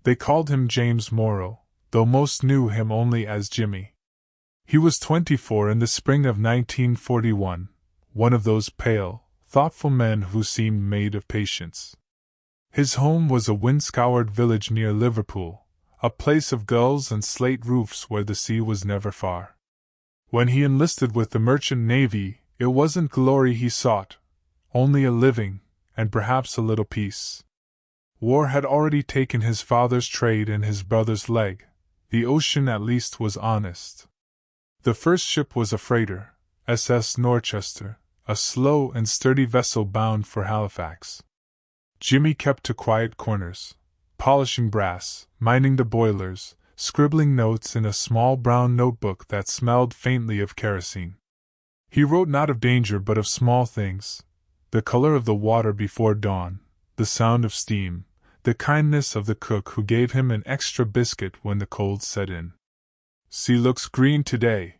They called him James Morrow, though most knew him only as Jimmy. He was 24 in the spring of 1941, one of those pale, thoughtful men who seemed made of patience. His home was a wind-scoured village near Liverpool, a place of gulls and slate roofs where the sea was never far. When he enlisted with the Merchant Navy, it wasn't glory he sought, only a living, and perhaps a little peace. War had already taken his father's trade and his brother's leg. The ocean at least was honest. The first ship was a freighter, SS Norchester, a slow and sturdy vessel bound for Halifax. Jimmy kept to quiet corners, polishing brass, minding the boilers, scribbling notes in a small brown notebook that smelled faintly of kerosene. He wrote not of danger but of small things, the color of the water before dawn, the sound of steam, the kindness of the cook who gave him an extra biscuit when the cold set in. Sea looks green today.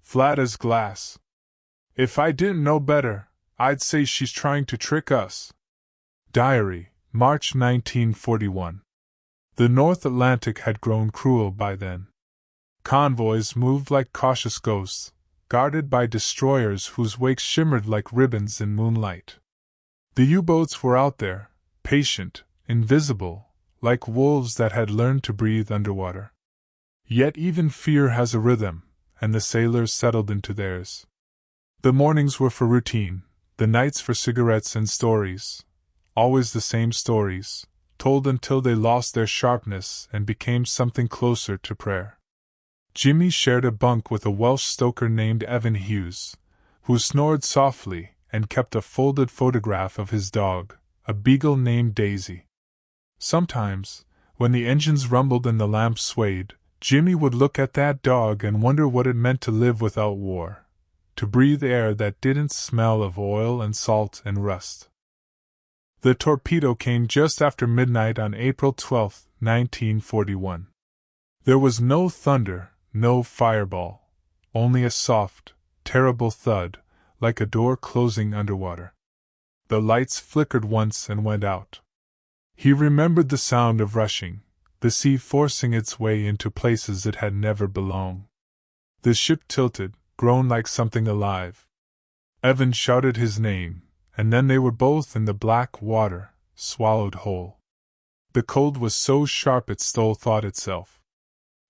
Flat as glass. If I didn't know better, I'd say she's trying to trick us. Diary, March 1941. The North Atlantic had grown cruel by then. Convoys moved like cautious ghosts, guarded by destroyers whose wakes shimmered like ribbons in moonlight. The U-boats were out there, patient, invisible, like wolves that had learned to breathe underwater. Yet even fear has a rhythm, and the sailors settled into theirs. The mornings were for routine, the nights for cigarettes and stories. Always the same stories, told until they lost their sharpness and became something closer to prayer. Jimmy shared a bunk with a Welsh stoker named Evan Hughes, who snored softly and kept a folded photograph of his dog, a beagle named Daisy. Sometimes, when the engines rumbled and the lamps swayed, Jimmy would look at that dog and wonder what it meant to live without war, to breathe air that didn't smell of oil and salt and rust. The torpedo came just after midnight on April 12, 1941. There was no thunder, no fireball, only a soft, terrible thud, like a door closing underwater. The lights flickered once and went out. He remembered the sound of rushing, the sea forcing its way into places it had never belonged. The ship tilted, groaned like something alive. Evan shouted his name, and then they were both in the black water, swallowed whole. The cold was so sharp it stole thought itself.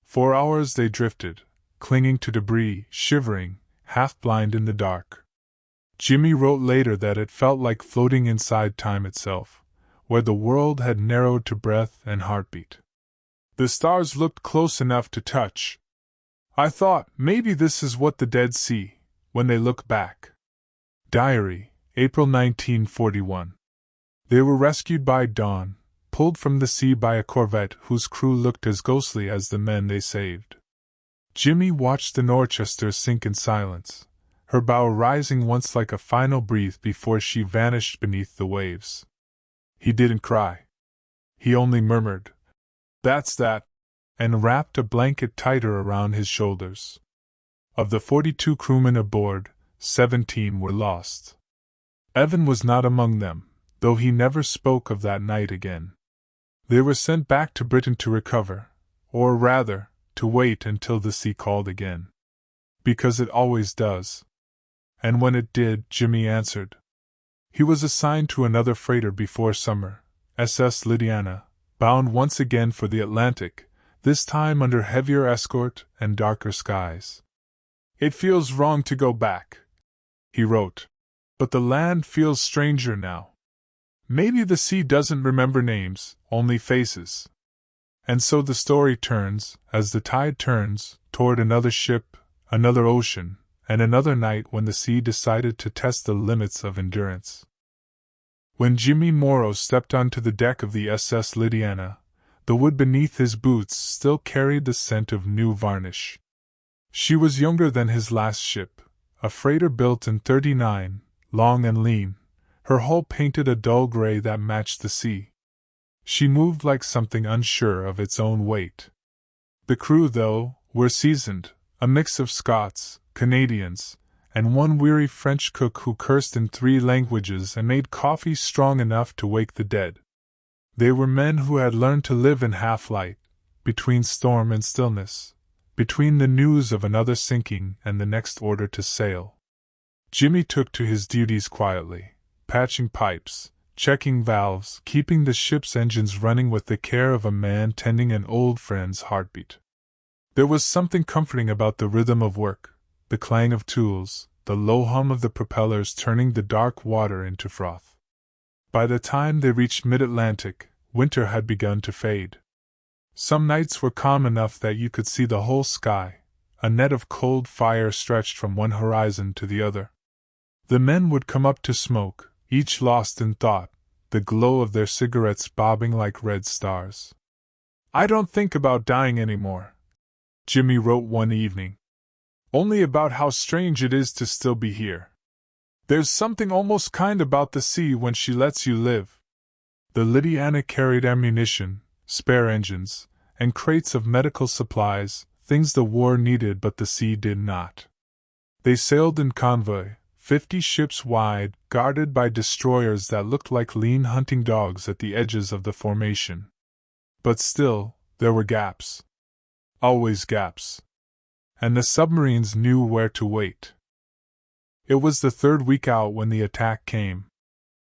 For hours they drifted, clinging to debris, shivering, half-blind in the dark. Jimmy wrote later that it felt like floating inside time itself, where the world had narrowed to breath and heartbeat. The stars looked close enough to touch. I thought, maybe this is what the dead see, when they look back. Diary, April 1941. They were rescued by dawn, pulled from the sea by a corvette whose crew looked as ghostly as the men they saved. Jimmy watched the Norchester sink in silence, her bow rising once like a final breath before she vanished beneath the waves. He didn't cry. He only murmured, "That's that," and wrapped a blanket tighter around his shoulders. Of the 42 crewmen aboard, 17 were lost. Evan was not among them, though he never spoke of that night again. They were sent back to Britain to recover, or rather, to wait until the sea called again. Because it always does. And when it did, Jimmy answered. He was assigned to another freighter before summer, SS Lydiana, bound once again for the Atlantic, this time under heavier escort and darker skies. "It feels wrong to go back," he wrote. "But the land feels stranger now. Maybe the sea doesn't remember names, only faces." And so the story turns, as the tide turns, toward another ship, another ocean, and another night when the sea decided to test the limits of endurance. When Jimmy Morrow stepped onto the deck of the SS Lydiana, the wood beneath his boots still carried the scent of new varnish. She was younger than his last ship, a freighter built in '39, long and lean, her hull painted a dull gray that matched the sea. She moved like something unsure of its own weight. The crew, though, were seasoned, a mix of Scots, Canadians, and one weary French cook who cursed in 3 languages and made coffee strong enough to wake the dead. They were men who had learned to live in half-light, between storm and stillness, between the news of another sinking and the next order to sail. Jimmy took to his duties quietly, patching pipes, checking valves, keeping the ship's engines running with the care of a man tending an old friend's heartbeat. There was something comforting about the rhythm of work, the clang of tools, the low hum of the propellers turning the dark water into froth. By the time they reached mid-Atlantic, winter had begun to fade. Some nights were calm enough that you could see the whole sky, a net of cold fire stretched from one horizon to the other. The men would come up to smoke, each lost in thought, the glow of their cigarettes bobbing like red stars. "I don't think about dying anymore," Jimmy wrote one evening. "Only about how strange it is to still be here. There's something almost kind about the sea when she lets you live." The Lydiana carried ammunition, spare engines, and crates of medical supplies, things the war needed but the sea did not. They sailed in convoy, 50 ships wide, guarded by destroyers that looked like lean hunting dogs at the edges of the formation. But still, there were gaps. Always gaps. And the submarines knew where to wait. It was the third week out when the attack came.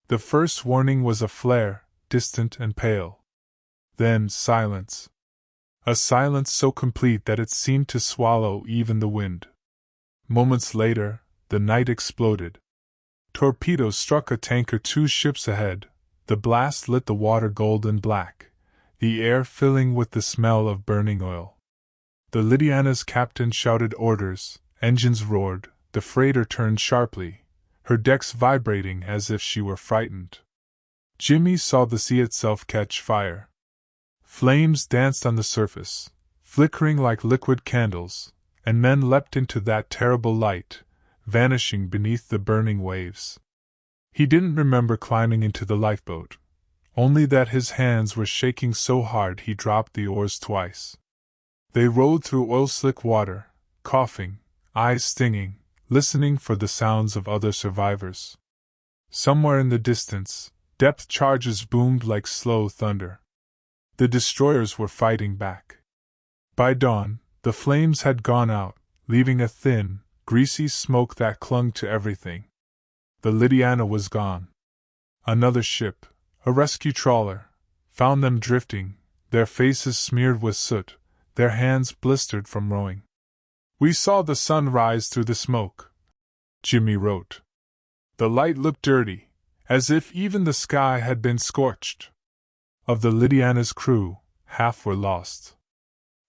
The first warning was a flare, distant and pale. Then silence. A silence so complete that it seemed to swallow even the wind. Moments later, the night exploded. Torpedoes struck a tanker 2 ships ahead. The blast lit the water golden black, the air filling with the smell of burning oil. The Lydiana's captain shouted orders, engines roared, the freighter turned sharply, her decks vibrating as if she were frightened. Jimmy saw the sea itself catch fire. Flames danced on the surface, flickering like liquid candles, and men leapt into that terrible light, vanishing beneath the burning waves. He didn't remember climbing into the lifeboat, only that his hands were shaking so hard he dropped the oars twice. They rowed through oil-slick water, coughing, eyes stinging, listening for the sounds of other survivors. Somewhere in the distance, depth charges boomed like slow thunder. The destroyers were fighting back. By dawn, the flames had gone out, leaving a thin, greasy smoke that clung to everything. The Lydiana was gone. Another ship, a rescue trawler, found them drifting, their faces smeared with soot, their hands blistered from rowing. "We saw the sun rise through the smoke," Jimmy wrote. "The light looked dirty, as if even the sky had been scorched." Of the Lydiana's crew, half were lost.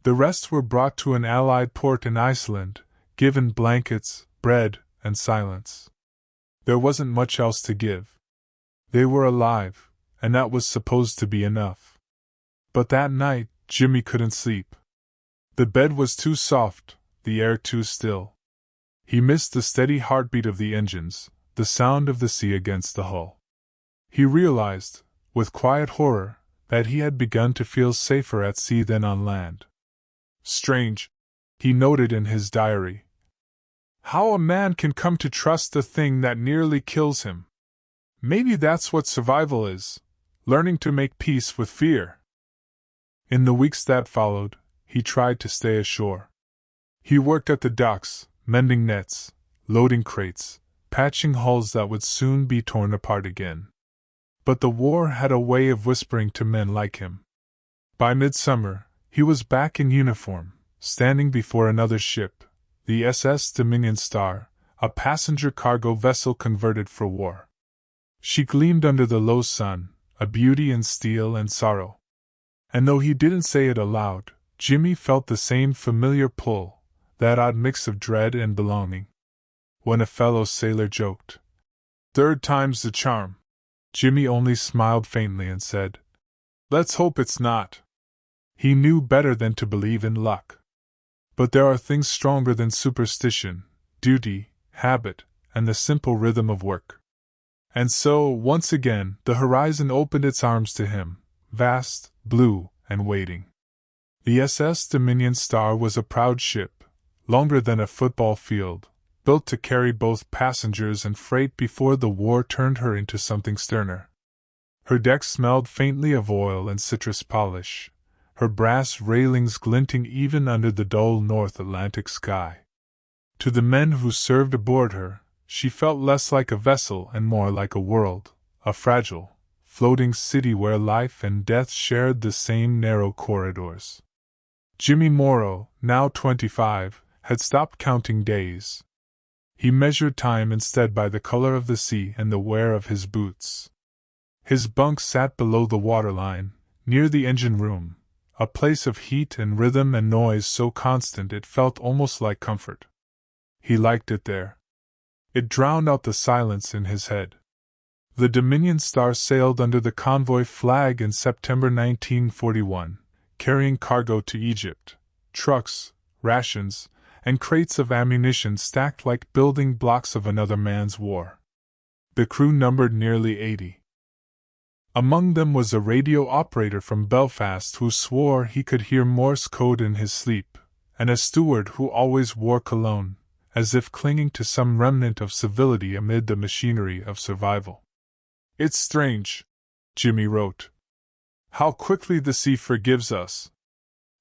The rest were brought to an Allied port in Iceland, given blankets, bread, and silence. There wasn't much else to give. They were alive, and that was supposed to be enough. But that night, Jimmy couldn't sleep. The bed was too soft, the air too still. He missed the steady heartbeat of the engines, the sound of the sea against the hull. He realized, with quiet horror, that he had begun to feel safer at sea than on land. "Strange," he noted in his diary. "How a man can come to trust the thing that nearly kills him. Maybe that's what survival is, learning to make peace with fear." In the weeks that followed, he tried to stay ashore. He worked at the docks, mending nets, loading crates, patching hulls that would soon be torn apart again. But the war had a way of whispering to men like him. By midsummer, he was back in uniform, standing before another ship, the SS Dominion Star, a passenger cargo vessel converted for war. She gleamed under the low sun, a beauty in steel and sorrow. And though he didn't say it aloud, Jimmy felt the same familiar pull, that odd mix of dread and belonging. When a fellow sailor joked, "Third time's the charm," Jimmy only smiled faintly and said, "Let's hope it's not." He knew better than to believe in luck. But there are things stronger than superstition, duty, habit, and the simple rhythm of work. And so, once again, the horizon opened its arms to him, vast, blue, and waiting. The SS Dominion Star was a proud ship, longer than a football field, built to carry both passengers and freight before the war turned her into something sterner. Her deck smelled faintly of oil and citrus polish, her brass railings glinting even under the dull North Atlantic sky. To the men who served aboard her, she felt less like a vessel and more like a world, a fragile, floating city where life and death shared the same narrow corridors. Jimmy Morrow, now 25, had stopped counting days. He measured time instead by the color of the sea and the wear of his boots. His bunk sat below the waterline, near the engine room, a place of heat and rhythm and noise so constant it felt almost like comfort. He liked it there. It drowned out the silence in his head. The Dominion Star sailed under the convoy flag in September 1941, carrying cargo to Egypt, trucks, rations, and crates of ammunition stacked like building blocks of another man's war. The crew numbered nearly 80. Among them was a radio operator from Belfast who swore he could hear Morse code in his sleep, and a steward who always wore cologne, as if clinging to some remnant of civility amid the machinery of survival. "It's strange," Jimmy wrote, "how quickly the sea forgives us.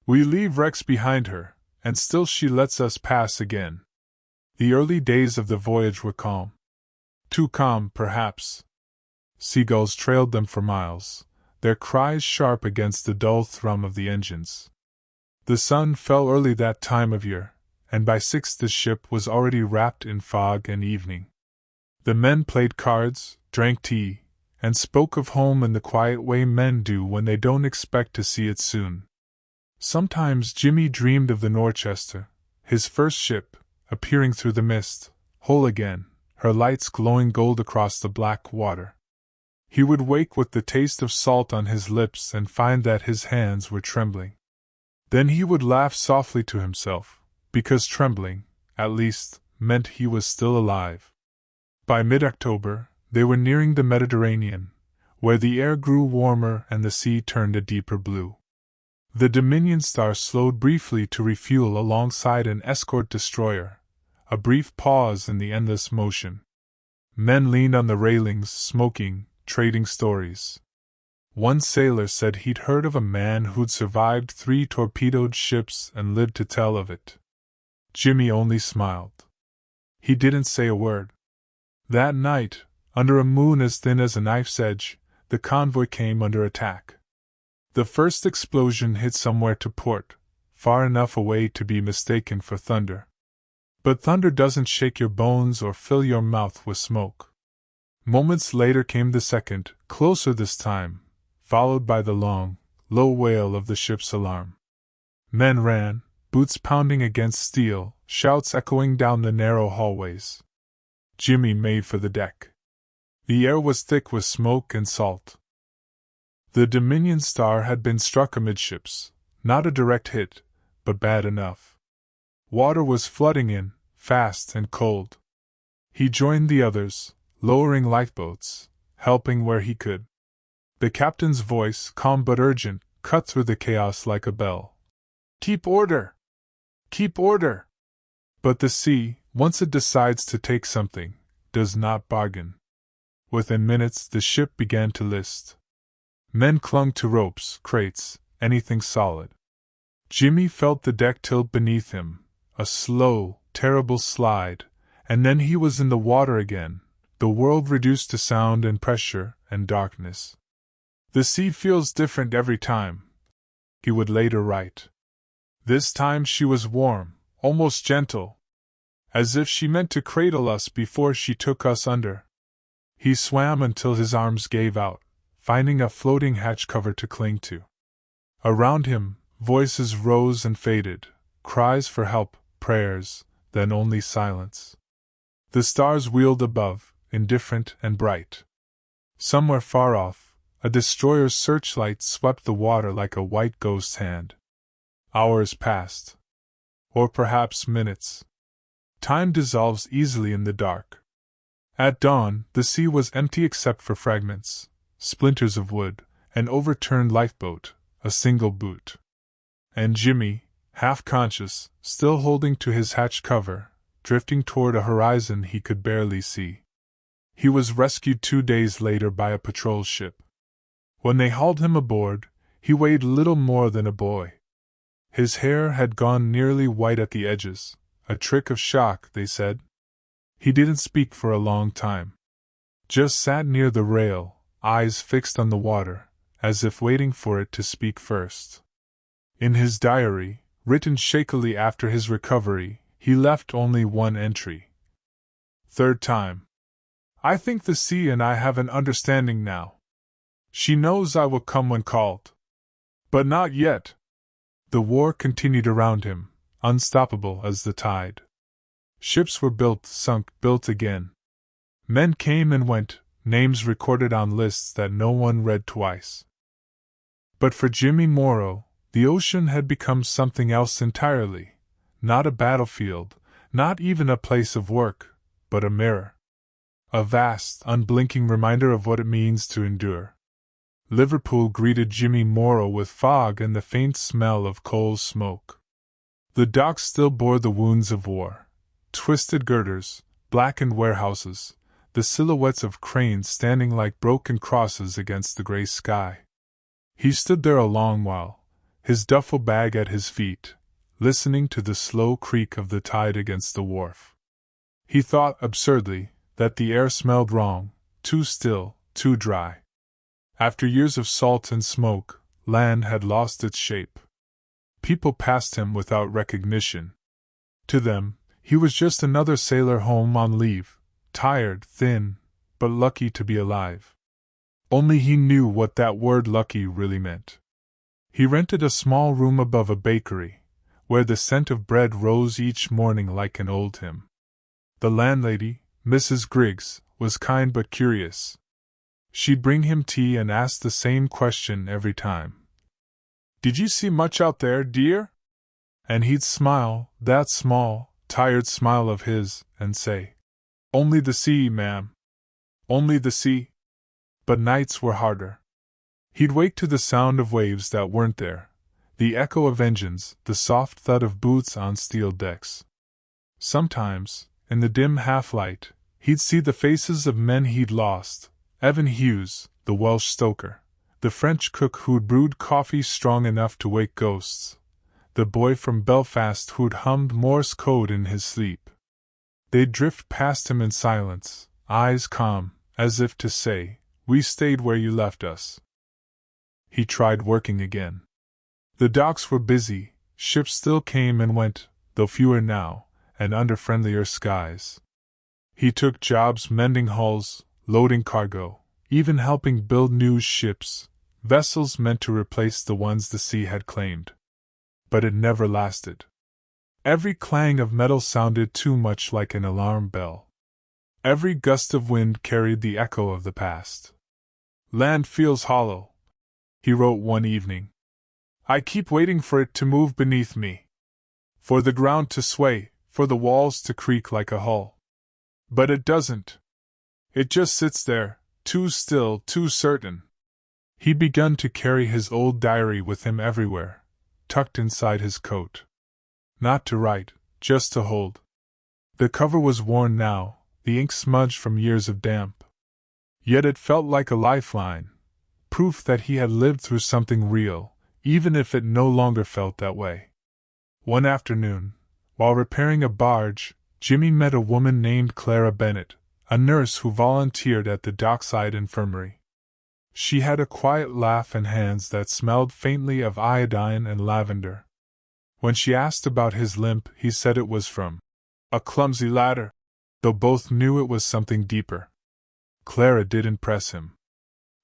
We leave wrecks behind her, and still she lets us pass again." The early days of the voyage were calm. Too calm, perhaps. Seagulls trailed them for miles, their cries sharp against the dull thrum of the engines. The sun fell early that time of year, and by 6 the ship was already wrapped in fog and evening. The men played cards, drank tea, and spoke of home in the quiet way men do when they don't expect to see it soon. Sometimes Jimmy dreamed of the Norchester, his first ship, appearing through the mist, whole again, her lights glowing gold across the black water. He would wake with the taste of salt on his lips and find that his hands were trembling. Then he would laugh softly to himself, because trembling, at least, meant he was still alive. By mid-October, they were nearing the Mediterranean, where the air grew warmer and the sea turned a deeper blue. The Dominion Star slowed briefly to refuel alongside an escort destroyer, a brief pause in the endless motion. Men leaned on the railings, smoking, trading stories. One sailor said he'd heard of a man who'd survived 3 torpedoed ships and lived to tell of it. Jimmy only smiled. He didn't say a word. That night, under a moon as thin as a knife's edge, the convoy came under attack. The first explosion hit somewhere to port, far enough away to be mistaken for thunder. But thunder doesn't shake your bones or fill your mouth with smoke. Moments later came the second, closer this time, followed by the long, low wail of the ship's alarm. Men ran, boots pounding against steel, shouts echoing down the narrow hallways. Jimmy made for the deck. The air was thick with smoke and salt. The Dominion Star had been struck amidships, not a direct hit, but bad enough. Water was flooding in, fast and cold. He joined the others, lowering lifeboats, helping where he could. The captain's voice, calm but urgent, cut through the chaos like a bell. "Keep order! Keep order!" But the sea, once it decides to take something, does not bargain. Within minutes the ship began to list. Men clung to ropes, crates, anything solid. Jimmy felt the deck tilt beneath him, a slow, terrible slide, and then he was in the water again, the world reduced to sound and pressure and darkness. "The sea feels different every time," he would later write. "This time she was warm, almost gentle, as if she meant to cradle us before she took us under." He swam until his arms gave out, finding a floating hatch cover to cling to. Around him, voices rose and faded, cries for help, prayers, then only silence. The stars wheeled above, indifferent and bright. Somewhere far off, a destroyer's searchlight swept the water like a white ghost's hand. Hours passed. Or perhaps minutes. Time dissolves easily in the dark. At dawn, the sea was empty except for fragments, splinters of wood, an overturned lifeboat, a single boot. And Jimmy, half conscious, still holding to his hatch cover, drifting toward a horizon he could barely see. He was rescued 2 days later by a patrol ship. When they hauled him aboard, he weighed little more than a boy. His hair had gone nearly white at the edges, a trick of shock, they said. He didn't speak for a long time. Just sat near the rail, eyes fixed on the water, as if waiting for it to speak first. In his diary, written shakily after his recovery, he left only one entry. Third time. I think the sea and I have an understanding now. She knows I will come when called. But not yet. The war continued around him, unstoppable as the tide. Ships were built, sunk, built again. Men came and went, names recorded on lists that no one read twice. But for Jimmy Morrow, the ocean had become something else entirely. Not a battlefield, not even a place of work, but a mirror. A vast, unblinking reminder of what it means to endure. Liverpool greeted Jimmy Morrow with fog and the faint smell of coal smoke. The docks still bore the wounds of war. Twisted girders, blackened warehouses, the silhouettes of cranes standing like broken crosses against the gray sky. He stood there a long while, his duffel bag at his feet, listening to the slow creak of the tide against the wharf. He thought, absurdly, that the air smelled wrong, too still, too dry. After years of salt and smoke, land had lost its shape. People passed him without recognition. To them, he was just another sailor home on leave, tired, thin, but lucky to be alive. Only he knew what that word lucky really meant. He rented a small room above a bakery, where the scent of bread rose each morning like an old hymn. The landlady, Mrs. Griggs, was kind but curious. She'd bring him tea and ask the same question every time. "Did you see much out there, dear?" And he'd smile, that small, tired smile of his, and say, "Only the sea, ma'am. Only the sea." But nights were harder. He'd wake to the sound of waves that weren't there, the echo of engines, the soft thud of boots on steel decks. Sometimes, in the dim half-light, he'd see the faces of men he'd lost. Evan Hughes, the Welsh stoker, the French cook who'd brewed coffee strong enough to wake ghosts, the boy from Belfast who'd hummed Morse code in his sleep. They'd drift past him in silence, eyes calm, as if to say, "We stayed where you left us." He tried working again. The docks were busy, ships still came and went, though fewer now, and under friendlier skies. He took jobs mending hulls, loading cargo, even helping build new ships, vessels meant to replace the ones the sea had claimed. But it never lasted. Every clang of metal sounded too much like an alarm bell. Every gust of wind carried the echo of the past. "Land feels hollow," he wrote one evening. "I keep waiting for it to move beneath me. For the ground to sway, for the walls to creak like a hull. But it doesn't. It just sits there, too still, too certain." He'd begun to carry his old diary with him everywhere, tucked inside his coat. Not to write, just to hold. The cover was worn now, the ink smudged from years of damp. Yet it felt like a lifeline, proof that he had lived through something real, even if it no longer felt that way. One afternoon, while repairing a barge, Jimmy met a woman named Clara Bennett, a nurse who volunteered at the dockside infirmary. She had a quiet laugh and hands that smelled faintly of iodine and lavender. When she asked about his limp, he said it was from a clumsy ladder, though both knew it was something deeper. Clara did impress him.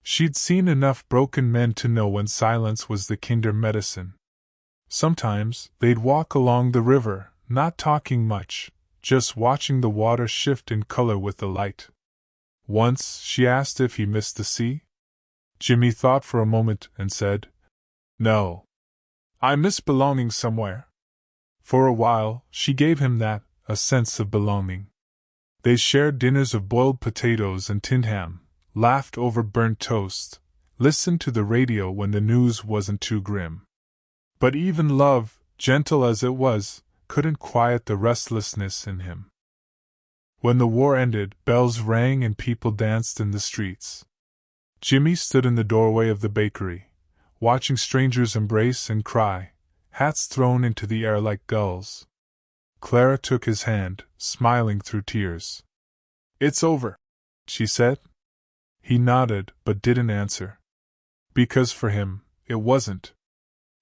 She'd seen enough broken men to know when silence was the kinder medicine. Sometimes, they'd walk along the river, not talking much, just watching the water shift in color with the light. Once, she asked if he missed the sea. Jimmy thought for a moment and said, "No. I miss belonging somewhere." For a while, she gave him that, a sense of belonging. They shared dinners of boiled potatoes and tinned ham, laughed over burnt toast, listened to the radio when the news wasn't too grim. But even love, gentle as it was, couldn't quiet the restlessness in him. When the war ended, bells rang and people danced in the streets. Jimmy stood in the doorway of the bakery, watching strangers embrace and cry, hats thrown into the air like gulls. Clara took his hand, smiling through tears. "It's over," she said. He nodded, but didn't answer. Because for him, it wasn't.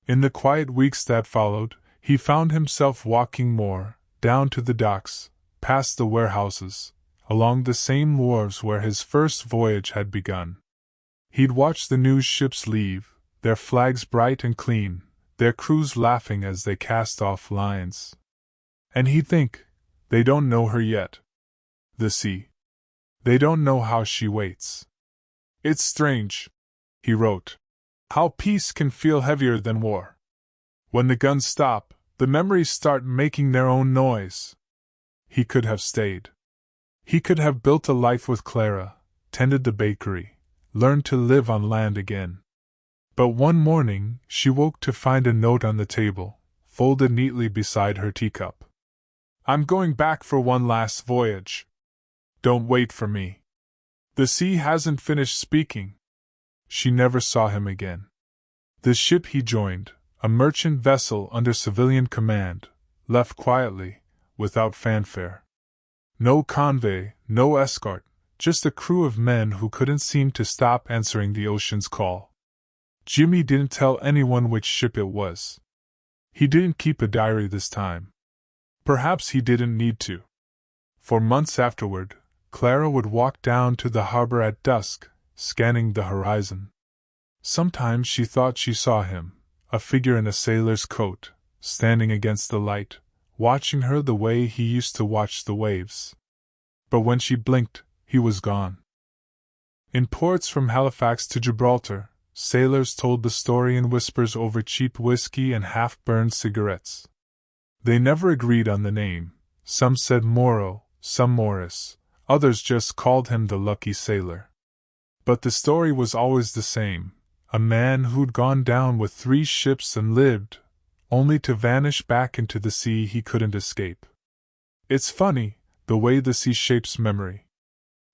In the quiet weeks that followed, he found himself walking more, down to the docks, past the warehouses, along the same wharves where his first voyage had begun. He'd watch the new ships leave, their flags bright and clean, their crews laughing as they cast off lines. And he'd think, they don't know her yet. The sea. They don't know how she waits. "It's strange," he wrote, "how peace can feel heavier than war. When the guns stop, the memories start making their own noise." He could have stayed. He could have built a life with Clara, tended the bakery, learned to live on land again. But one morning, she woke to find a note on the table, folded neatly beside her teacup. "I'm going back for one last voyage. Don't wait for me." The sea hasn't finished speaking. She never saw him again. The ship he joined, a merchant vessel under civilian command, left quietly, without fanfare. No convoy, no escort, just a crew of men who couldn't seem to stop answering the ocean's call. Jimmy didn't tell anyone which ship it was. He didn't keep a diary this time. Perhaps he didn't need to. For months afterward, Clara would walk down to the harbor at dusk, scanning the horizon. Sometimes she thought she saw him, a figure in a sailor's coat, standing against the light, watching her the way he used to watch the waves. But when she blinked, he was gone. In ports from Halifax to Gibraltar, sailors told the story in whispers over cheap whiskey and half-burned cigarettes. They never agreed on the name. Some said Morrow, some Morris, others just called him the Lucky Sailor. But the story was always the same: a man who'd gone down with 3 ships and lived, only to vanish back into the sea he couldn't escape. It's funny, the way the sea shapes memory.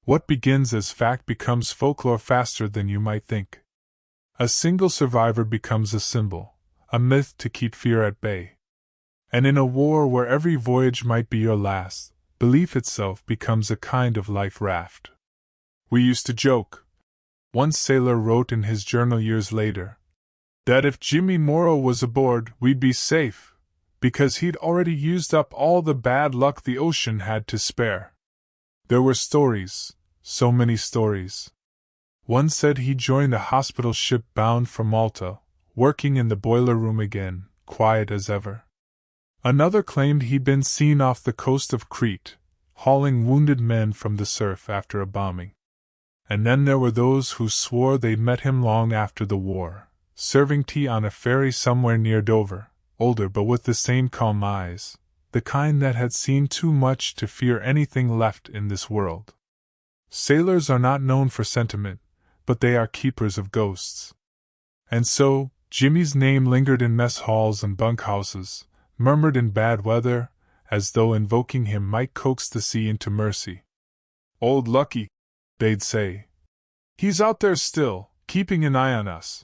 What begins as fact becomes folklore faster than you might think. A single survivor becomes a symbol, a myth to keep fear at bay. And in a war where every voyage might be your last, belief itself becomes a kind of life raft. "We used to joke," one sailor wrote in his journal years later, "that if Jimmy Morrow was aboard, we'd be safe, because he'd already used up all the bad luck the ocean had to spare." There were stories, so many stories. One said he joined a hospital ship bound for Malta, working in the boiler room again, quiet as ever. Another claimed he'd been seen off the coast of Crete, hauling wounded men from the surf after a bombing. And then there were those who swore they'd met him long after the war, serving tea on a ferry somewhere near Dover, older but with the same calm eyes, the kind that had seen too much to fear anything left in this world. Sailors are not known for sentiment, but they are keepers of ghosts. And so, Jimmy's name lingered in mess halls and bunkhouses, murmured in bad weather, as though invoking him might coax the sea into mercy. "Old Lucky," they'd say. "He's out there still, keeping an eye on us."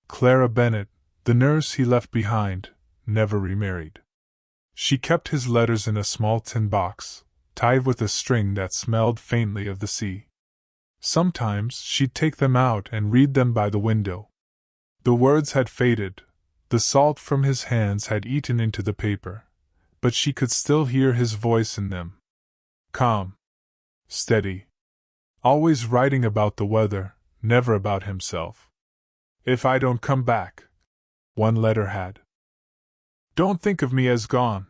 Clara Bennett, the nurse he left behind, never remarried. She kept his letters in a small tin box, tied with a string that smelled faintly of the sea. Sometimes she'd take them out and read them by the window. The words had faded, the salt from his hands had eaten into the paper, but she could still hear his voice in them. Calm. Steady. Always writing about the weather, never about himself. "If I don't come back," one letter had, "don't think of me as gone.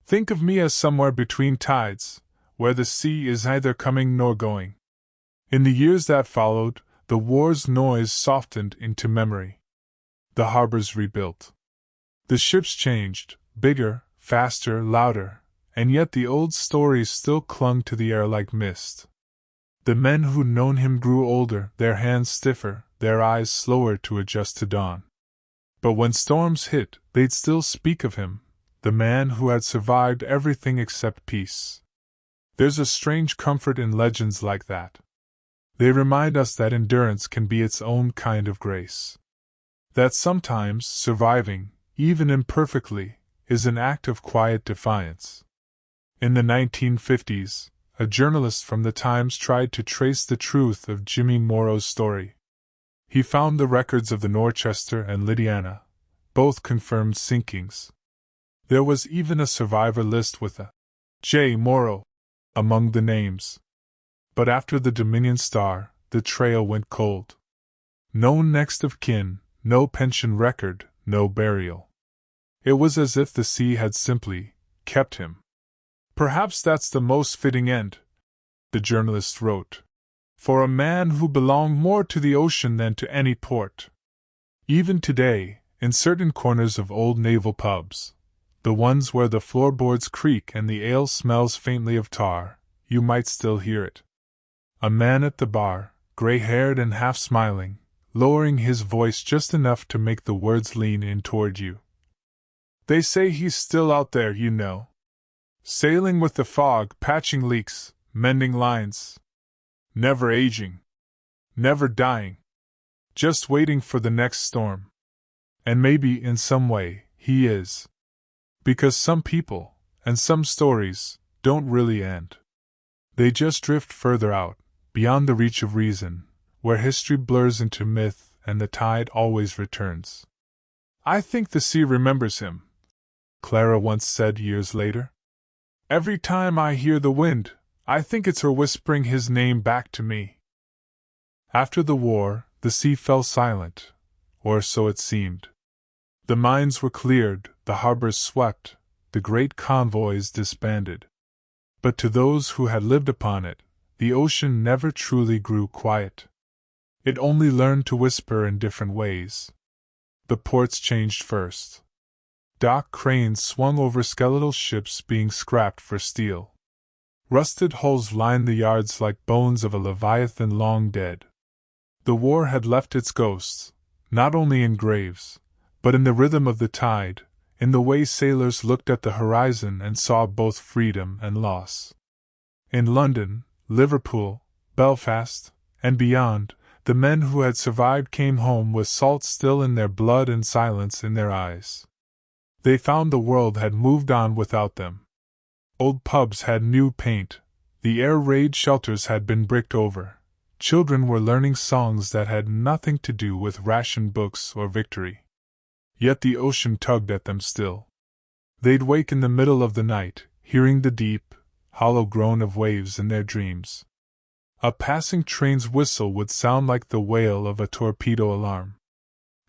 Think of me as somewhere between tides, where the sea is neither coming nor going." In the years that followed, the war's noise softened into memory. The harbors rebuilt. The ships changed, bigger, faster, louder, and yet the old stories still clung to the air like mist. The men who'd known him grew older, their hands stiffer, their eyes slower to adjust to dawn. But when storms hit, they'd still speak of him, the man who had survived everything except peace. There's a strange comfort in legends like that. They remind us that endurance can be its own kind of grace. That sometimes surviving, even imperfectly, is an act of quiet defiance. In the 1950s, a journalist from the Times tried to trace the truth of Jimmy Morrow's story. He found the records of the Norchester and Lydiana, both confirmed sinkings. There was even a survivor list with a J. Morrow among the names. But after the Dominion Star, the trail went cold. No next of kin, no pension record, no burial. It was as if the sea had simply kept him. Perhaps that's the most fitting end, the journalist wrote, for a man who belonged more to the ocean than to any port. Even today, in certain corners of old naval pubs, the ones where the floorboards creak and the ale smells faintly of tar, you might still hear it. A man at the bar, gray-haired and half-smiling, lowering his voice just enough to make the words lean in toward you. They say he's still out there, you know. Sailing with the fog, patching leaks, mending lines. Never aging. Never dying. Just waiting for the next storm. And maybe in some way, he is. Because some people, and some stories, don't really end. They just drift further out, beyond the reach of reason, where history blurs into myth and the tide always returns. I think the sea remembers him, Clara once said years later. Every time I hear the wind, I think it's her whispering his name back to me. After the war, the sea fell silent, or so it seemed. The mines were cleared, the harbors swept, the great convoys disbanded. But to those who had lived upon it, the ocean never truly grew quiet. It only learned to whisper in different ways. The ports changed first. Dock cranes swung over skeletal ships being scrapped for steel. Rusted hulls lined the yards like bones of a leviathan long dead. The war had left its ghosts, not only in graves, but in the rhythm of the tide, in the way sailors looked at the horizon and saw both freedom and loss. In London, Liverpool, Belfast, and beyond, the men who had survived came home with salt still in their blood and silence in their eyes. They found the world had moved on without them. Old pubs had new paint, the air raid shelters had been bricked over, children were learning songs that had nothing to do with ration books or victory. Yet the ocean tugged at them still. They'd wake in the middle of the night, hearing the deep, hollow groan of waves in their dreams. A passing train's whistle would sound like the wail of a torpedo alarm.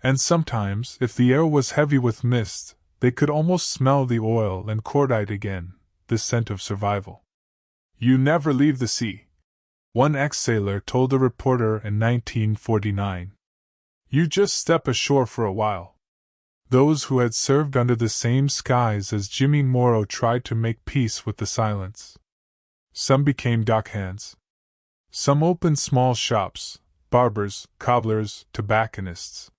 And sometimes, if the air was heavy with mist, they could almost smell the oil and cordite again, the scent of survival. "You never leave the sea," one ex-sailor told a reporter in 1949. "You just step ashore for a while." Those who had served under the same skies as Jimmy Morrow tried to make peace with the silence. Some became dockhands. Some opened small shops, barbers, cobblers, tobacconists.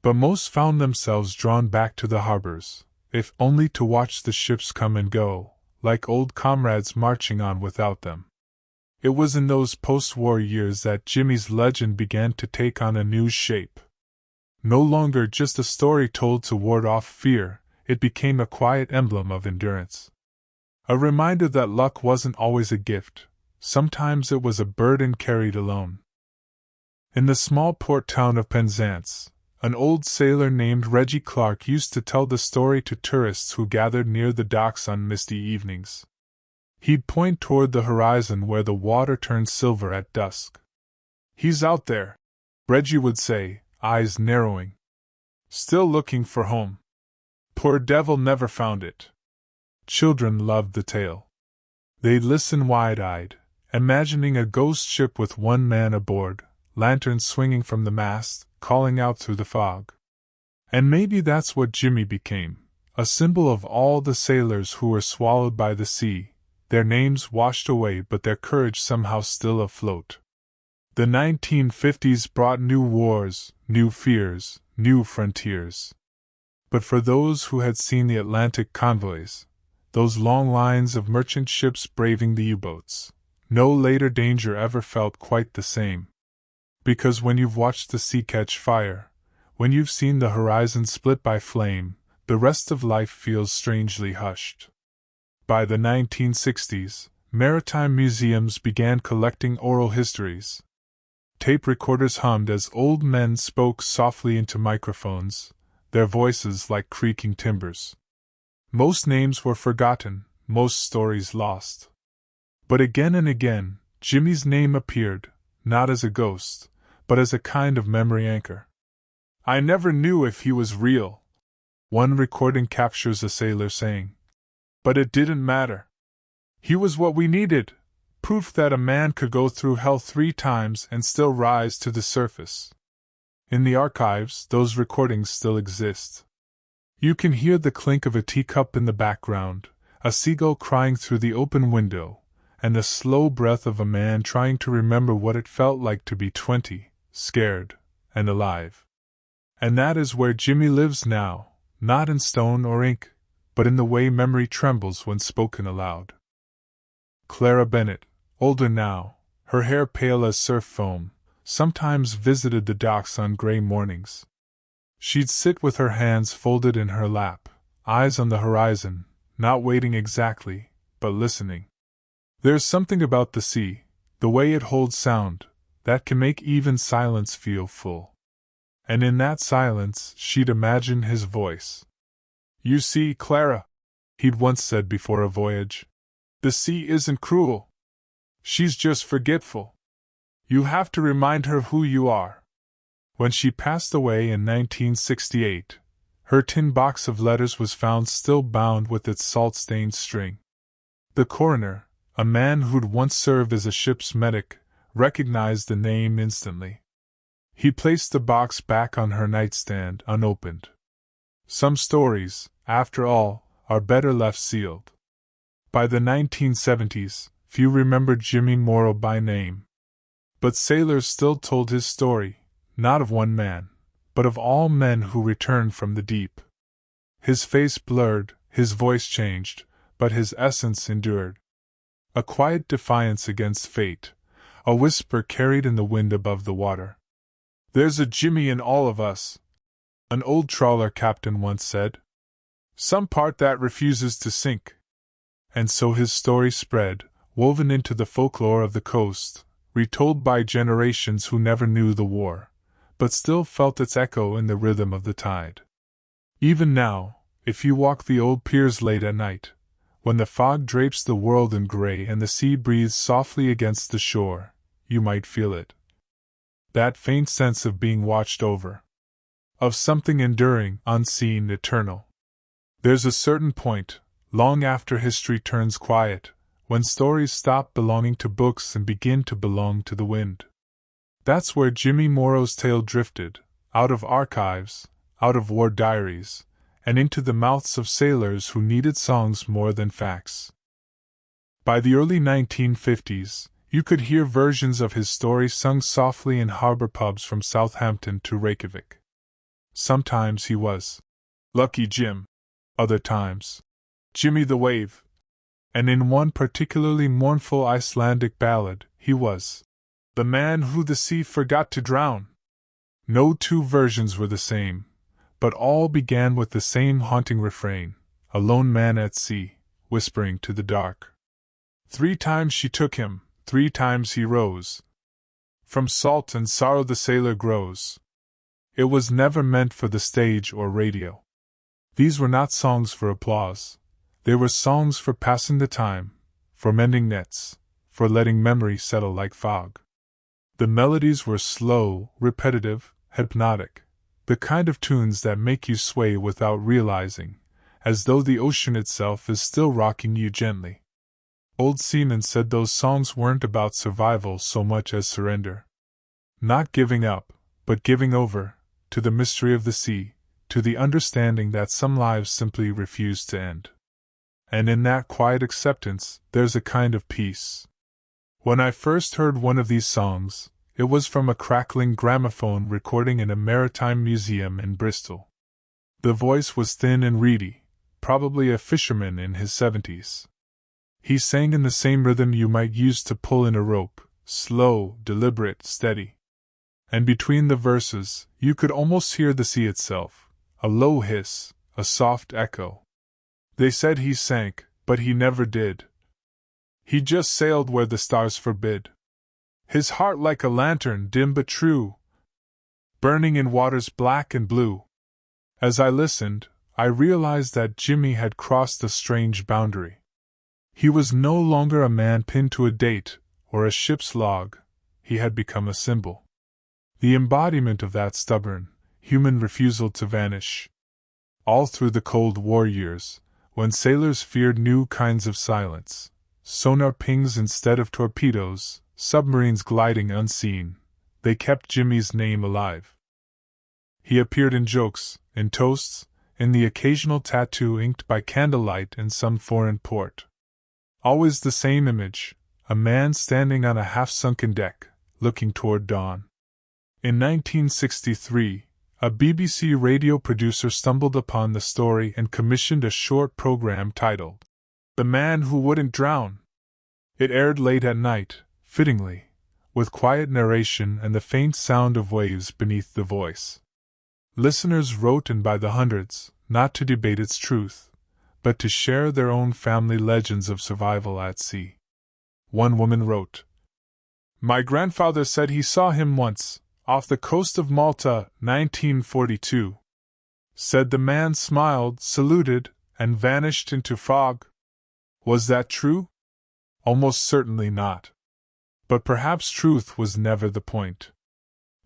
But most found themselves drawn back to the harbors, if only to watch the ships come and go, like old comrades marching on without them. It was in those post-war years that Jimmy's legend began to take on a new shape. No longer just a story told to ward off fear, it became a quiet emblem of endurance. A reminder that luck wasn't always a gift, sometimes it was a burden carried alone. In the small port town of Penzance, an old sailor named Reggie Clark used to tell the story to tourists who gathered near the docks on misty evenings. He'd point toward the horizon where the water turned silver at dusk. "He's out there," Reggie would say, eyes narrowing. "Still looking for home. Poor devil never found it." Children loved the tale. They'd listen wide-eyed, imagining a ghost ship with one man aboard, lanterns swinging from the mast, calling out through the fog. And maybe that's what Jimmy became, a symbol of all the sailors who were swallowed by the sea, their names washed away but their courage somehow still afloat. The 1950s brought new wars, new fears, new frontiers. But for those who had seen the Atlantic convoys, those long lines of merchant ships braving the U-boats, no later danger ever felt quite the same. Because when you've watched the sea catch fire, when you've seen the horizon split by flame, the rest of life feels strangely hushed. By the 1960s, maritime museums began collecting oral histories. Tape recorders hummed as old men spoke softly into microphones, their voices like creaking timbers. Most names were forgotten, most stories lost. But again and again, Jimmy's name appeared, not as a ghost, but as a kind of memory anchor. "I never knew if he was real," one recording captures a sailor saying. "But it didn't matter. He was what we needed, proof that a man could go through hell 3 times and still rise to the surface." In the archives, those recordings still exist. You can hear the clink of a teacup in the background, a seagull crying through the open window, and the slow breath of a man trying to remember what it felt like to be 20, scared, and alive. And that is where Jimmy lives now, not in stone or ink, but in the way memory trembles when spoken aloud. Clara Bennett, older now, her hair pale as surf foam, sometimes visited the docks on gray mornings. She'd sit with her hands folded in her lap, eyes on the horizon, not waiting exactly, but listening. There's something about the sea, the way it holds sound, that can make even silence feel full. And in that silence, she'd imagine his voice. "You see, Clara," he'd once said before a voyage, "the sea isn't cruel. She's just forgetful. You have to remind her who you are." When she passed away in 1968, her tin box of letters was found still bound with its salt-stained string. The coroner, a man who'd once served as a ship's medic, recognized the name instantly. He placed the box back on her nightstand unopened. Some stories, after all, are better left sealed. By the 1970s, few remembered Jimmy Morrow by name. But sailors still told his story, not of one man, but of all men who returned from the deep. His face blurred, his voice changed, but his essence endured. A quiet defiance against fate, a whisper carried in the wind above the water. "There's a Jimmy in all of us," an old trawler captain once said. "Some part that refuses to sink." And so his story spread, woven into the folklore of the coast, retold by generations who never knew the war, but still felt its echo in the rhythm of the tide. Even now, if you walk the old piers late at night, when the fog drapes the world in gray and the sea breathes softly against the shore, you might feel it. That faint sense of being watched over. Of something enduring, unseen, eternal. There's a certain point, long after history turns quiet, when stories stop belonging to books and begin to belong to the wind. That's where Jimmy Morrow's tale drifted, out of archives, out of war diaries, and into the mouths of sailors who needed songs more than facts. By the early 1950s, you could hear versions of his story sung softly in harbor pubs from Southampton to Reykjavik. Sometimes he was Lucky Jim, other times Jimmy the Wave, and in one particularly mournful Icelandic ballad, he was the man who the sea forgot to drown. No two versions were the same, but all began with the same haunting refrain, a lone man at sea, whispering to the dark. 3 times she took him, 3 times he rose. From salt and sorrow the sailor grows. It was never meant for the stage or radio. These were not songs for applause. They were songs for passing the time, for mending nets, for letting memory settle like fog. The melodies were slow, repetitive, hypnotic, the kind of tunes that make you sway without realizing, as though the ocean itself is still rocking you gently. Old seamen said those songs weren't about survival so much as surrender. Not giving up, but giving over, to the mystery of the sea, to the understanding that some lives simply refuse to end. And in that quiet acceptance, there's a kind of peace. When I first heard one of these songs, it was from a crackling gramophone recording in a maritime museum in Bristol. The voice was thin and reedy, probably a fisherman in his 70s. He sang in the same rhythm you might use to pull in a rope, slow, deliberate, steady. And between the verses, you could almost hear the sea itself, a low hiss, a soft echo. They said he sank, but he never did. He just sailed where the stars forbid. His heart like a lantern, dim but true, burning in waters black and blue. As I listened, I realized that Jimmy had crossed a strange boundary. He was no longer a man pinned to a date or a ship's log. He had become a symbol. The embodiment of that stubborn, human refusal to vanish. All through the Cold War years, when sailors feared new kinds of silence, sonar pings instead of torpedoes, submarines gliding unseen, they kept Jimmy's name alive. He appeared in jokes, in toasts, in the occasional tattoo inked by candlelight in some foreign port. Always the same image, a man standing on a half-sunken deck, looking toward dawn. In 1963, a BBC radio producer stumbled upon the story and commissioned a short program titled, "The Man Who Wouldn't Drown." It aired late at night, fittingly, with quiet narration and the faint sound of waves beneath the voice. Listeners wrote in by the hundreds, not to debate its truth, but to share their own family legends of survival at sea. One woman wrote, "My grandfather said he saw him once, off the coast of Malta, 1942. Said the man smiled, saluted, and vanished into fog." Was that true? Almost certainly not. But perhaps truth was never the point.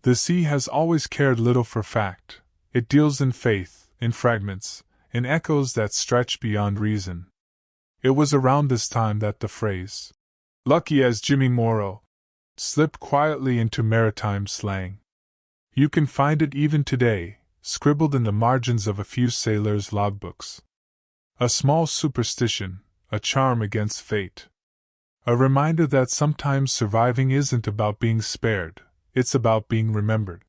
The sea has always cared little for fact. It deals in faith, in fragments, in echoes that stretch beyond reason. It was around this time that the phrase, "lucky as Jimmy Morrow," slipped quietly into maritime slang. You can find it even today, scribbled in the margins of a few sailors' logbooks. A small superstition, a charm against fate. A reminder that sometimes surviving isn't about being spared, it's about being remembered.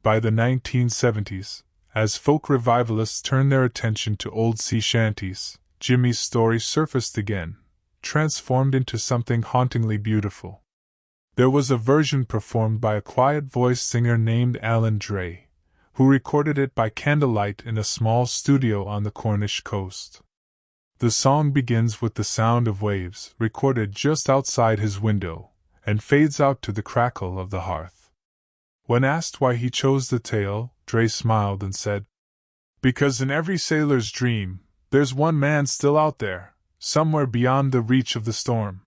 By the 1970s, as folk revivalists turned their attention to old sea shanties, Jimmy's story surfaced again, transformed into something hauntingly beautiful. There was a version performed by a quiet-voiced singer named Alan Dre, who recorded it by candlelight in a small studio on the Cornish coast. The song begins with the sound of waves, recorded just outside his window, and fades out to the crackle of the hearth. When asked why he chose the tale, Dre smiled and said, "Because in every sailor's dream, there's one man still out there, somewhere beyond the reach of the storm."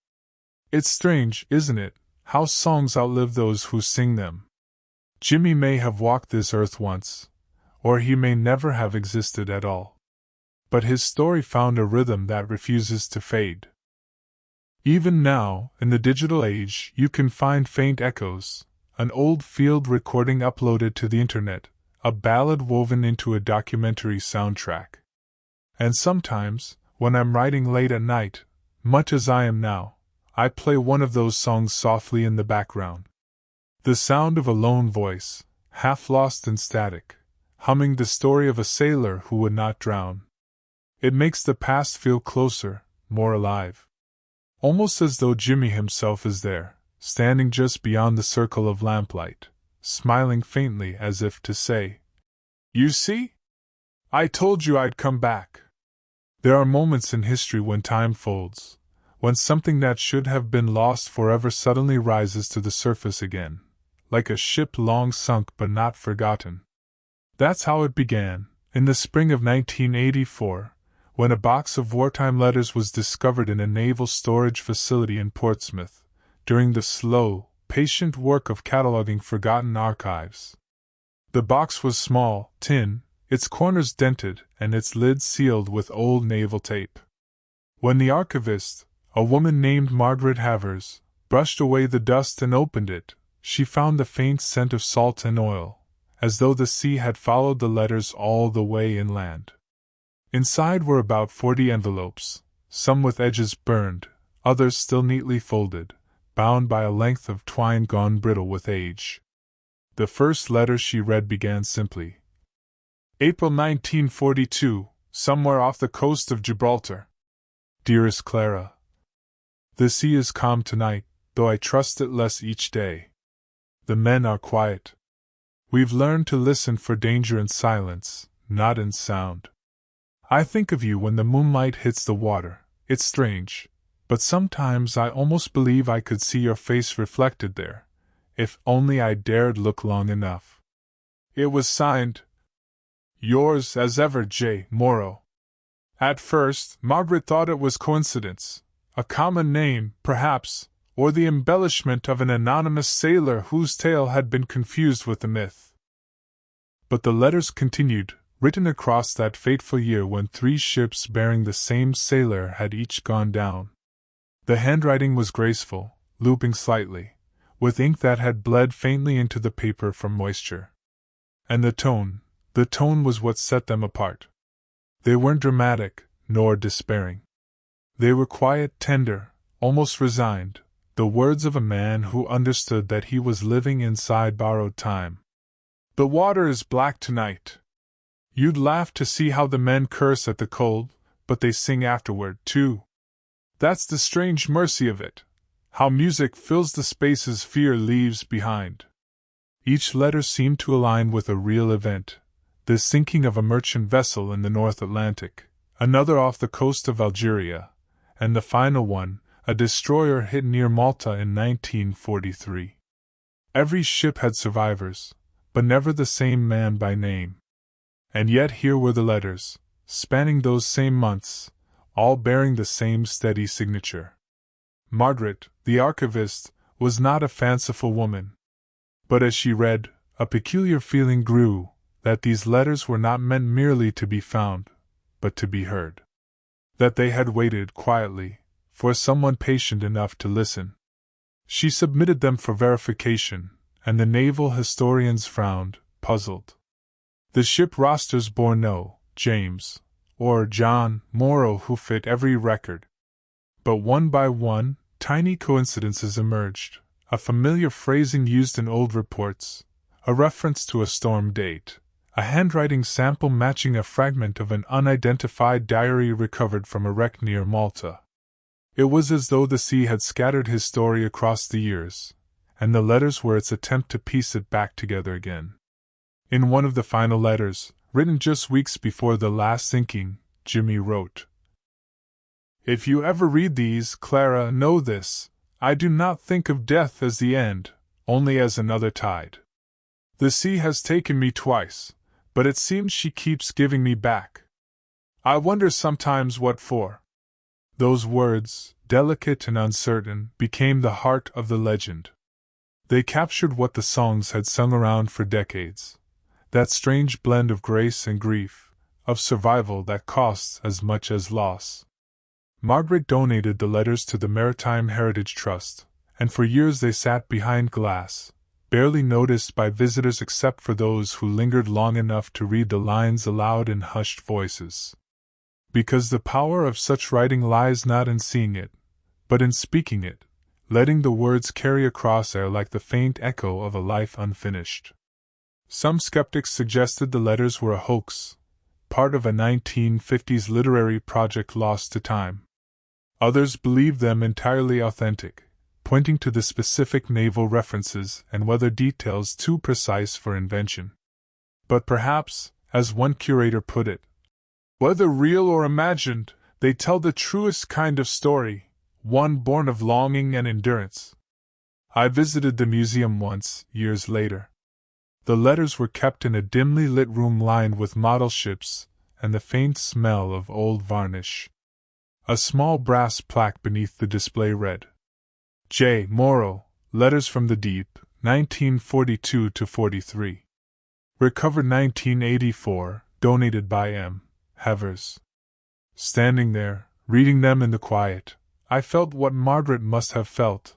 It's strange, isn't it, how songs outlive those who sing them. Jimmy may have walked this earth once, or he may never have existed at all. But his story found a rhythm that refuses to fade. Even now, in the digital age, you can find faint echoes, an old field recording uploaded to the internet, a ballad woven into a documentary soundtrack. And sometimes, when I'm writing late at night, much as I am now, I play one of those songs softly in the background. The sound of a lone voice, half lost in static, humming the story of a sailor who would not drown. It makes the past feel closer, more alive. Almost as though Jimmy himself is there, standing just beyond the circle of lamplight, smiling faintly as if to say, "You see? I told you I'd come back." There are moments in history when time folds, when something that should have been lost forever suddenly rises to the surface again, like a ship long sunk but not forgotten. That's how it began, in the spring of 1984, when a box of wartime letters was discovered in a naval storage facility in Portsmouth, during the slow, patient work of cataloging forgotten archives. The box was small, tin, its corners dented and its lid sealed with old naval tape. When the archivist, a woman named Margaret Havers, brushed away the dust and opened it, she found the faint scent of salt and oil, as though the sea had followed the letters all the way inland. Inside were about 40 envelopes, some with edges burned, others still neatly folded, bound by a length of twine gone brittle with age. The first letter she read began simply, "April 1942, somewhere off the coast of Gibraltar. Dearest Clara, The sea is calm tonight, though I trust it less each day. The men are quiet. We've learned to listen for danger in silence, not in sound. I think of you when the moonlight hits the water. It's strange, but sometimes I almost believe I could see your face reflected there, if only I dared look long enough. It was signed, Yours as ever, J. Morrow. At first, Margaret thought it was coincidence, a common name, perhaps, or the embellishment of an anonymous sailor whose tale had been confused with the myth. But the letters continued, written across that fateful year when 3 ships bearing the same sailor had each gone down. The handwriting was graceful, looping slightly, with ink that had bled faintly into the paper from moisture. And the tone was what set them apart. They weren't dramatic, nor despairing. They were quiet, tender, almost resigned, the words of a man who understood that he was living inside borrowed time. The water is black tonight. You'd laugh to see how the men curse at the cold, but they sing afterward, too. That's the strange mercy of it, how music fills the spaces fear leaves behind. Each letter seemed to align with a real event, the sinking of a merchant vessel in the North Atlantic, another off the coast of Algeria, and the final one, a destroyer hit near Malta in 1943. Every ship had survivors, but never the same man by name. And yet here were the letters, spanning those same months, all bearing the same steady signature. Margaret, the archivist, was not a fanciful woman. But as she read, a peculiar feeling grew, that these letters were not meant merely to be found, but to be heard. That they had waited quietly, for someone patient enough to listen. She submitted them for verification, and the naval historians frowned, puzzled. The ship rosters bore no James or John Morrow who fit every record. But one by one, tiny coincidences emerged, a familiar phrasing used in old reports, a reference to a storm date, a handwriting sample matching a fragment of an unidentified diary recovered from a wreck near Malta. It was as though the sea had scattered his story across the years, and the letters were its attempt to piece it back together again. In one of the final letters, written just weeks before the last sinking, Jimmy wrote, "If you ever read these, Clara, know this, I do not think of death as the end, only as another tide. The sea has taken me twice, but it seems she keeps giving me back. I wonder sometimes what for." Those words, delicate and uncertain, became the heart of the legend. They captured what the songs had sung around for decades, that strange blend of grace and grief, of survival that costs as much as loss. Margaret donated the letters to the Maritime Heritage Trust, and for years they sat behind glass, barely noticed by visitors except for those who lingered long enough to read the lines aloud in hushed voices. Because the power of such writing lies not in seeing it, but in speaking it, letting the words carry across air like the faint echo of a life unfinished. Some skeptics suggested the letters were a hoax, part of a 1950s literary project lost to time. Others believed them entirely authentic, pointing to the specific naval references and weather details too precise for invention. But perhaps, as one curator put it, whether real or imagined, they tell the truest kind of story, one born of longing and endurance. I visited the museum once, years later. The letters were kept in a dimly lit room lined with model ships and the faint smell of old varnish. A small brass plaque beneath the display read, J. Morrow, Letters from the Deep, 1942-43. Recovered 1984, donated by M. Havers. Standing there, reading them in the quiet, I felt what Margaret must have felt,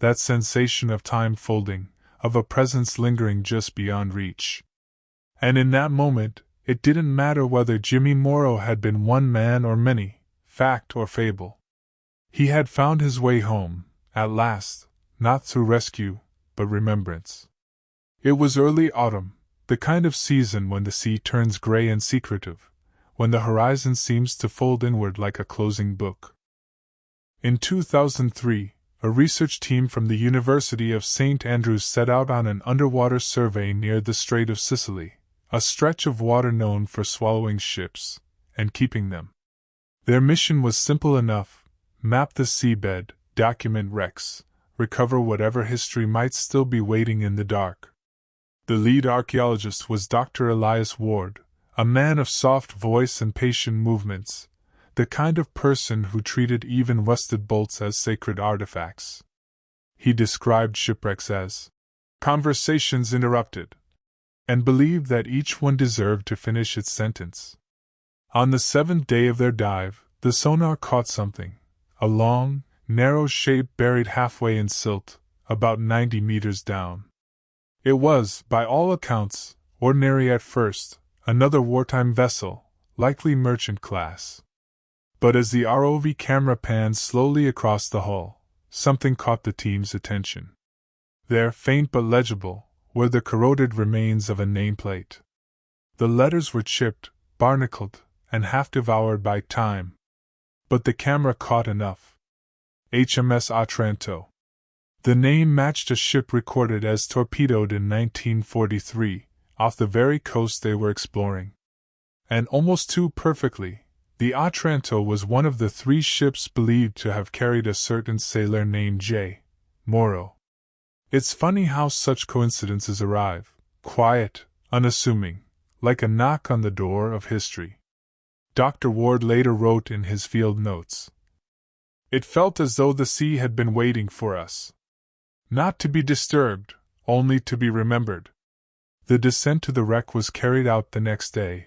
that sensation of time folding, of a presence lingering just beyond reach. And in that moment, it didn't matter whether Jimmy Morrow had been one man or many, fact or fable. He had found his way home, at last, not through rescue, but remembrance. It was early autumn, the kind of season when the sea turns gray and secretive, when the horizon seems to fold inward like a closing book. In 2003, a research team from the University of St. Andrews set out on an underwater survey near the Strait of Sicily, a stretch of water known for swallowing ships and keeping them. Their mission was simple enough: map the seabed, document wrecks, recover whatever history might still be waiting in the dark. The lead archaeologist was Dr. Elias Ward, a man of soft voice and patient movements, the kind of person who treated even rusted bolts as sacred artifacts. He described shipwrecks as conversations interrupted, and believed that each one deserved to finish its sentence. On the seventh day of their dive, the sonar caught something, a long, narrow shape buried halfway in silt, about 90 meters down. It was, by all accounts, ordinary at first, another wartime vessel, likely merchant class. But as the ROV camera panned slowly across the hull, something caught the team's attention. There, faint but legible, were the corroded remains of a nameplate. The letters were chipped, barnacled, and half devoured by time. But the camera caught enough. HMS Otranto. The name matched a ship recorded as torpedoed in 1943, off the very coast they were exploring. And almost too perfectly, the Otranto was one of the 3 ships believed to have carried a certain sailor named J. Morrow. It's funny how such coincidences arrive, quiet, unassuming, like a knock on the door of history. Dr. Ward later wrote in his field notes, "It felt as though the sea had been waiting for us. Not to be disturbed, only to be remembered." The descent to the wreck was carried out the next day.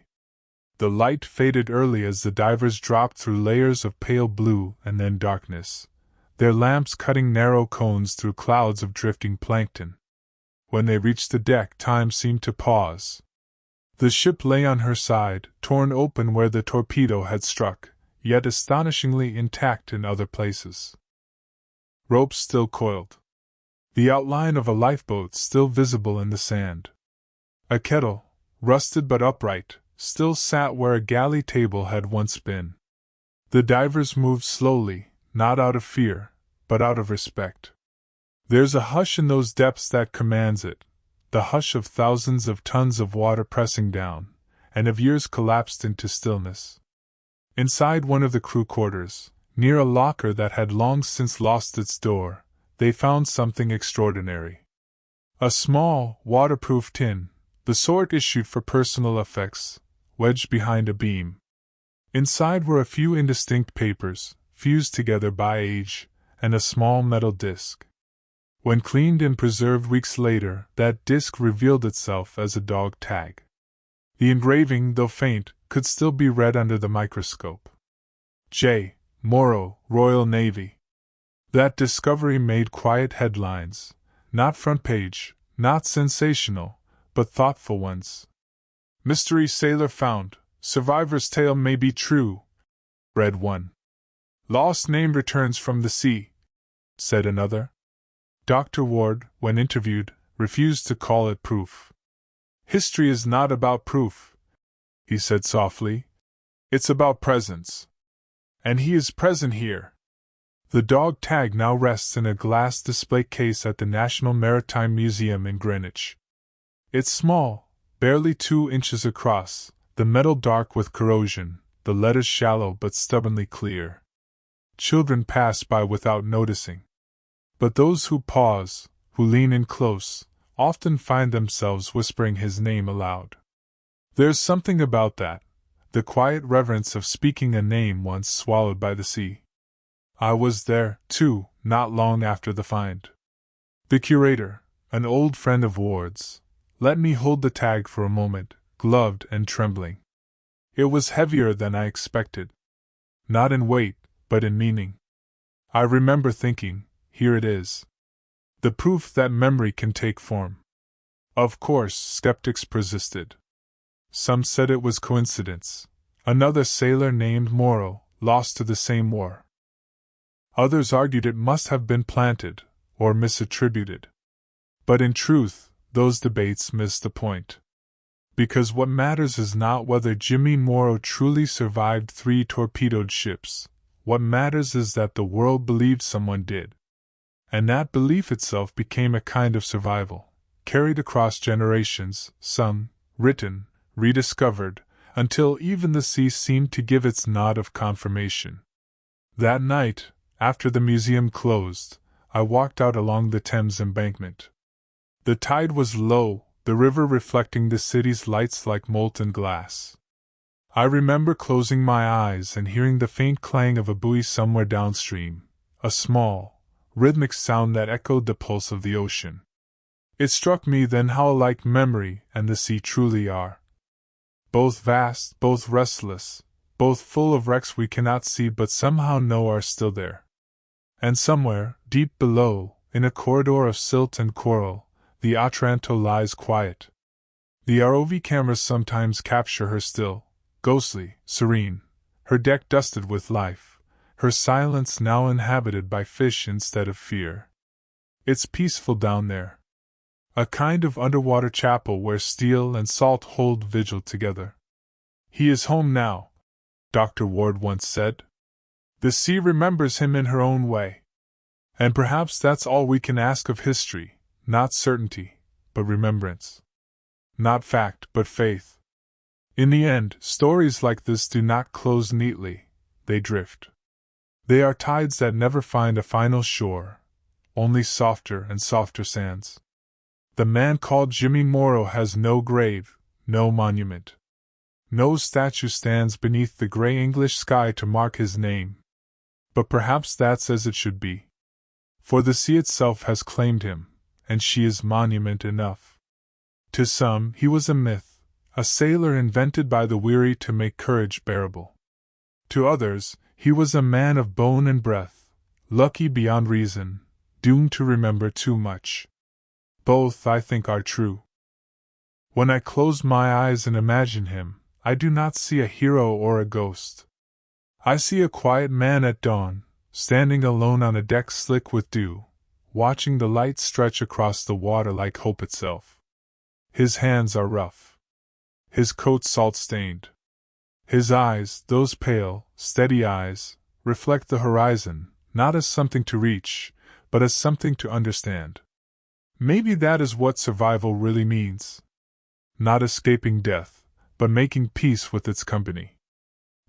The light faded early as the divers dropped through layers of pale blue and then darkness, their lamps cutting narrow cones through clouds of drifting plankton. When they reached the deck, time seemed to pause. The ship lay on her side, torn open where the torpedo had struck, yet astonishingly intact in other places. Ropes still coiled. The outline of a lifeboat still visible in the sand. A kettle, rusted but upright, still sat where a galley table had once been. The divers moved slowly, not out of fear, but out of respect. There's a hush in those depths that commands it, the hush of thousands of tons of water pressing down, and of years collapsed into stillness. Inside one of the crew quarters, near a locker that had long since lost its door, they found something extraordinary. A small, waterproof tin, the sort issued for personal effects, wedged behind a beam. Inside were a few indistinct papers, fused together by age, and a small metal disc. When cleaned and preserved weeks later, that disc revealed itself as a dog tag. The engraving, though faint, could still be read under the microscope. J. Morrow, Royal Navy. That discovery made quiet headlines, not front page, not sensational, but thoughtful ones. "Mystery sailor found, survivor's tale may be true," read one. "Lost name returns from the sea," said another. Dr. Ward, when interviewed, refused to call it proof. "History is not about proof," he said softly. "It's about presence. And he is present here." The dog tag now rests in a glass display case at the National Maritime Museum in Greenwich. It's small, barely 2 inches across, the metal dark with corrosion, the letters shallow but stubbornly clear. Children pass by without noticing. But those who pause, who lean in close, often find themselves whispering his name aloud. There's something about that, the quiet reverence of speaking a name once swallowed by the sea. I was there, too, not long after the find. The curator, an old friend of Ward's, let me hold the tag for a moment, gloved and trembling. It was heavier than I expected. Not in weight, but in meaning. I remember thinking, here it is. The proof that memory can take form. Of course, skeptics persisted. Some said it was coincidence. Another sailor named Morrow, lost to the same war. Others argued it must have been planted, or misattributed. But in truth, those debates missed the point. Because what matters is not whether Jimmy Morrow truly survived 3 torpedoed ships, What matters is that the world believed someone did. And that belief itself became a kind of survival, carried across generations, sung, written, rediscovered, until even the sea seemed to give its nod of confirmation. That night, after the museum closed, I walked out along the Thames embankment. The tide was low, the river reflecting the city's lights like molten glass. I remember closing my eyes and hearing the faint clang of a buoy somewhere downstream, a small, rhythmic sound that echoed the pulse of the ocean. It struck me then how alike memory and the sea truly are. Both vast, both restless, both full of wrecks we cannot see but somehow know are still there. And somewhere, deep below, in a corridor of silt and coral, the Otranto lies quiet. The ROV cameras sometimes capture her still, ghostly, serene, her deck dusted with life, her silence now inhabited by fish instead of fear. It's peaceful down there. A kind of underwater chapel where steel and salt hold vigil together. He is home now, Dr. Ward once said. The sea remembers him in her own way. And perhaps that's all we can ask of history, not certainty, but remembrance. Not fact, but faith. In the end, stories like this do not close neatly, they drift. They are tides that never find a final shore, only softer and softer sands. The man called Jimmy Morrow has no grave, no monument. No statue stands beneath the gray English sky to mark his name. But perhaps that's as it should be. For the sea itself has claimed him, and she is monument enough. To some, he was a myth, a sailor invented by the weary to make courage bearable. To others, he was a man of bone and breath, lucky beyond reason, doomed to remember too much. Both, I think, are true. When I close my eyes and imagine him, I do not see a hero or a ghost. I see a quiet man at dawn, standing alone on a deck slick with dew, watching the light stretch across the water like hope itself. His hands are rough. His coat salt-stained. His eyes, those pale, steady eyes, reflect the horizon, not as something to reach, but as something to understand. Maybe that is what survival really means. Not escaping death, but making peace with its company.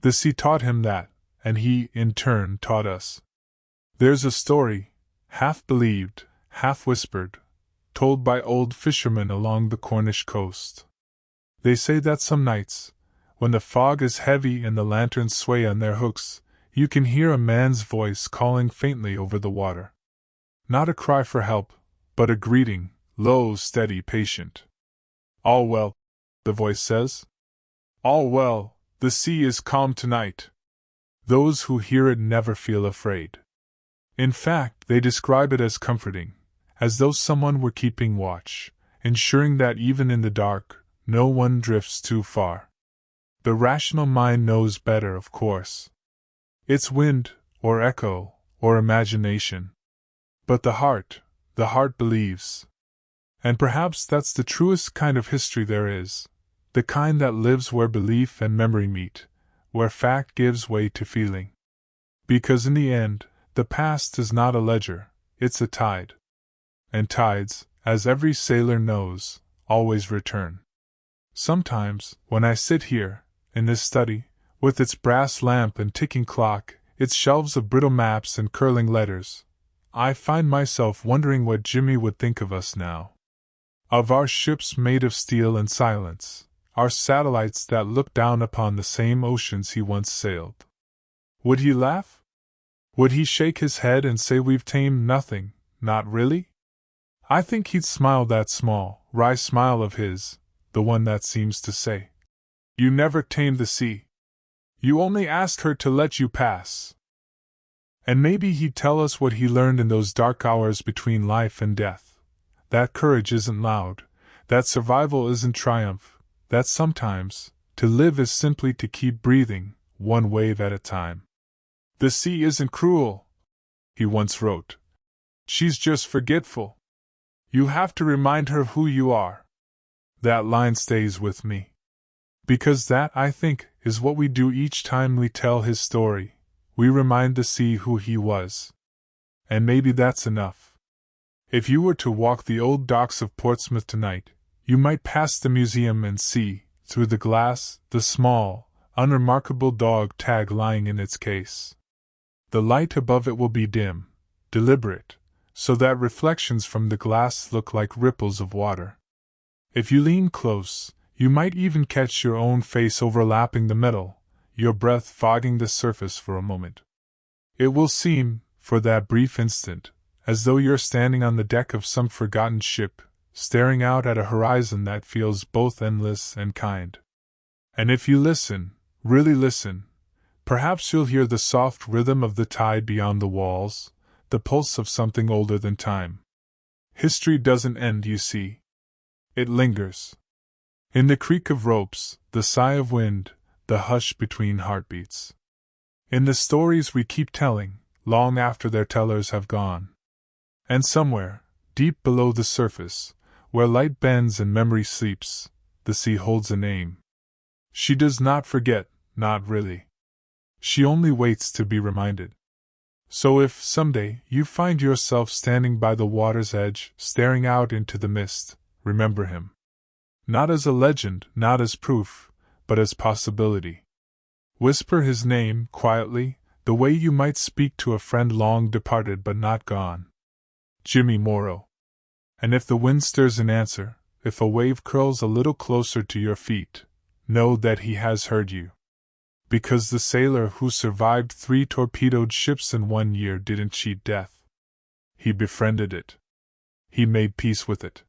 The sea taught him that, and he, in turn, taught us. There's a story, half believed, half whispered, told by old fishermen along the Cornish coast. They say that some nights, when the fog is heavy and the lanterns sway on their hooks, you can hear a man's voice calling faintly over the water. Not a cry for help, but a greeting, low, steady, patient. All well, the voice says. All well, the sea is calm tonight. Those who hear it never feel afraid. In fact, they describe it as comforting, as though someone were keeping watch, ensuring that even in the dark, no one drifts too far. The rational mind knows better, of course. It's wind, or echo, or imagination. But the heart believes. And perhaps that's the truest kind of history there is, the kind that lives where belief and memory meet, where fact gives way to feeling. Because in the end, the past is not a ledger, it's a tide. And tides, as every sailor knows, always return. Sometimes, when I sit here, in this study, with its brass lamp and ticking clock, its shelves of brittle maps and curling letters, I find myself wondering what Jimmy would think of us now. Of our ships made of steel and silence, our satellites that look down upon the same oceans he once sailed. Would he laugh? Would he shake his head and say we've tamed nothing, not really? I think he'd smile that small, wry smile of his, the one that seems to say, "You never tamed the sea. You only asked her to let you pass." And maybe he'd tell us what he learned in those dark hours between life and death. That courage isn't loud, that survival isn't triumph, that sometimes, to live is simply to keep breathing, one wave at a time. "The sea isn't cruel," he once wrote. "She's just forgetful. You have to remind her of who you are." That line stays with me. Because that, I think, is what we do each time we tell his story. we remind the sea who he was. And maybe that's enough. If you were to walk the old docks of Portsmouth tonight, you might pass the museum and see, through the glass, the small, unremarkable dog tag lying in its case. The light above it will be dim, deliberate, so that reflections from the glass look like ripples of water. If you lean close, you might even catch your own face overlapping the metal, your breath fogging the surface for a moment. It will seem, for that brief instant, as though you're standing on the deck of some forgotten ship, staring out at a horizon that feels both endless and kind. And if you listen, really listen, perhaps you'll hear the soft rhythm of the tide beyond the walls, the pulse of something older than time. History doesn't end, you see. It lingers. In the creak of ropes, the sigh of wind, the hush between heartbeats. In the stories we keep telling, long after their tellers have gone. And somewhere, deep below the surface, where light bends and memory sleeps, the sea holds a name. She does not forget, not really. She only waits to be reminded. So if, someday, you find yourself standing by the water's edge, staring out into the mist, remember him. Not as a legend, not as proof, but as possibility. Whisper his name, quietly, the way you might speak to a friend long departed but not gone. Jimmy Morrow. And if the wind stirs in answer, if a wave curls a little closer to your feet, know that he has heard you. Because the sailor who survived 3 torpedoed ships in 1 year didn't cheat death. He befriended it. He made peace with it.